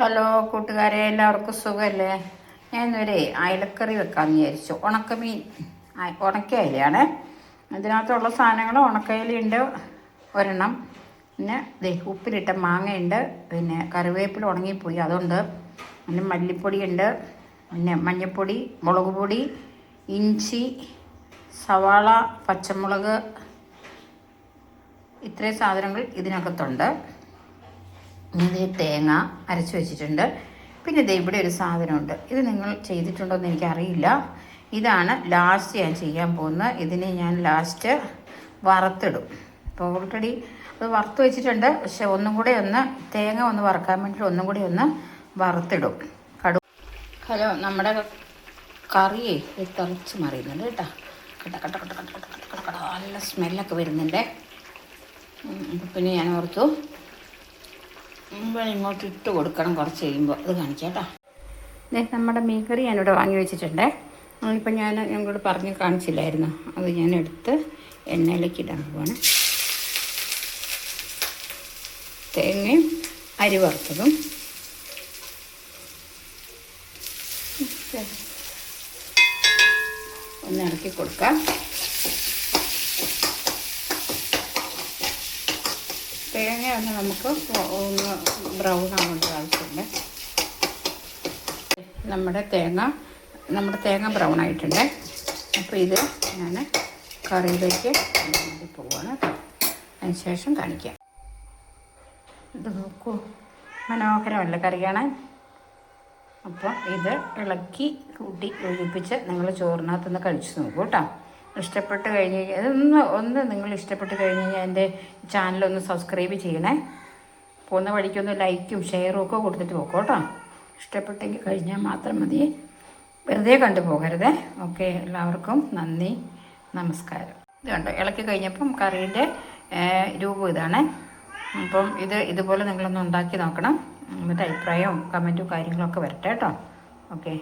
Hello കൂട്ടുകാരെ, എല്ലാവർക്കും സുഖമല്ലേ? ഞാൻ ഇന്നൊരു അയലക്കറി വെക്കാമെന്ന് വിചാരിച്ചു. ഉണക്കമീൻ, ഉണക്ക അയലയാണ്. ഇതിനകത്തുള്ള സാധനങ്ങൾ ഉണക്കയിലുണ്ട് ഒരെണ്ണം, പിന്നെ ഉപ്പിലിട്ട മാങ്ങയുണ്ട്, പിന്നെ കറിവേപ്പില ഉണങ്ങിപ്പോയി അതുണ്ട്, പിന്നെ മല്ലിപ്പൊടിയുണ്ട്, പിന്നെ മഞ്ഞൾപ്പൊടി, മുളക് പൊടി, ഇഞ്ചി, സവാള, പച്ചമുളക്, ഇത്രയും സാധനങ്ങൾ ഇതിനകത്തുണ്ട്. ഇത് തേങ്ങ അരച്ച് വെച്ചിട്ടുണ്ട്. പിന്നെ ഇത് ഇവിടെ ഒരു സാധനമുണ്ട്. ഇത് നിങ്ങൾ ചെയ്തിട്ടുണ്ടോ എന്ന് എനിക്കറിയില്ല. ഇതാണ് ലാസ്റ്റ് ഞാൻ ചെയ്യാൻ പോകുന്നത്. ഇതിനെ ഞാൻ ലാസ്റ്റ് വറുത്തിടും. അപ്പോൾ ഓൾറെഡി അത് വറുത്ത് വെച്ചിട്ടുണ്ട്. പക്ഷെ ഒന്നും കൂടെ ഒന്ന് തേങ്ങ ഒന്ന് വറുക്കാൻ വേണ്ടിയിട്ട് ഒന്നും കൂടി ഒന്ന് വറുത്തിടും. ഹലോ, നമ്മുടെ കറിയെ തിളച്ച് മറിയുന്നുണ്ട് കേട്ടോ. കട്ട കട്ട കട്ട കട്ട കട്ട കട്ട കട്ട നല്ല സ്മെല്ലൊക്കെ വരുന്നുണ്ട്. പിന്നെ ഞാൻ ഓർത്തു ഇങ്ങോട്ട് ഇട്ട് കൊടുക്കണം കുറച്ച് കഴിയുമ്പോൾ. അത് കാണിക്കാം കേട്ടോ. നമ്മുടെ മീൻകറി ഞാനിവിടെ വാങ്ങി വെച്ചിട്ടുണ്ട്. ഇപ്പം ഞാൻ ഞങ്ങളോട് പറഞ്ഞ് കാണിച്ചില്ലായിരുന്നു. അത് ഞാൻ എടുത്ത് എണ്ണയിലേക്ക് ഇടാൻ പോവാണ്. തേങ്ങയും അരി വറുത്തതും ഒന്ന് ഇറക്കി കൊടുക്കാം. തേങ്ങ ഒന്ന് നമുക്ക് ഒന്ന് ബ്രൗൺ ആവേണ്ട ആവശ്യമുണ്ട്. നമ്മുടെ തേങ്ങ ബ്രൗൺ ആയിട്ടുണ്ട്. അപ്പോൾ ഇത് ഞാൻ കറിയിലേക്ക് വേണ്ടി പോവുകയാണ്. അതിന് ശേഷം കാണിക്കാം. ഇത് നോക്കൂ, മനോഹരമല്ല കറി കാണാൻ. അപ്പോൾ ഇത് ഇളക്കി കൂട്ടി യോജിപ്പിച്ച് നിങ്ങൾ ചോറിനകത്തൊന്ന് കഴിച്ച് നോക്കൂ കേട്ടോ. ഇഷ്ടപ്പെട്ട് കഴിഞ്ഞ് കഴിഞ്ഞാൽ നിങ്ങൾ ഇഷ്ടപ്പെട്ട് കഴിഞ്ഞ് കഴിഞ്ഞാൽ എൻ്റെ ചാനലൊന്ന് സബ്സ്ക്രൈബ് ചെയ്യണേ. പോകുന്ന വഴിക്കൊന്ന് ലൈക്കും ഷെയറും ഒക്കെ കൊടുത്തിട്ട് പോക്കോ കേട്ടോ. ഇഷ്ടപ്പെട്ടെങ്കിൽ കഴിഞ്ഞാൽ മാത്രം മതി, വെറുതെ കണ്ടു പോകരുത്. ഓക്കെ, എല്ലാവർക്കും നന്ദി, നമസ്കാരം. ഇത് കണ്ടോ, ഇളക്കി കഴിഞ്ഞപ്പം കറീൻ്റെ രൂപം ഇതാണ്. അപ്പം ഇതുപോലെ നിങ്ങളൊന്ന് ഉണ്ടാക്കി നോക്കണം. എന്നിട്ട് അഭിപ്രായവും കമൻറ്റും കാര്യങ്ങളൊക്കെ വരട്ടെ കേട്ടോ. ഓക്കെ.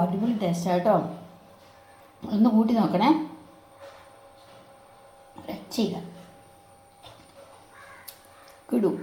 അടിപൊളി ടേസ്റ്റ് കേട്ടോ. ഒന്ന് കൂട്ടി നോക്കണേ. രക്ഷയില്ല, കിടും.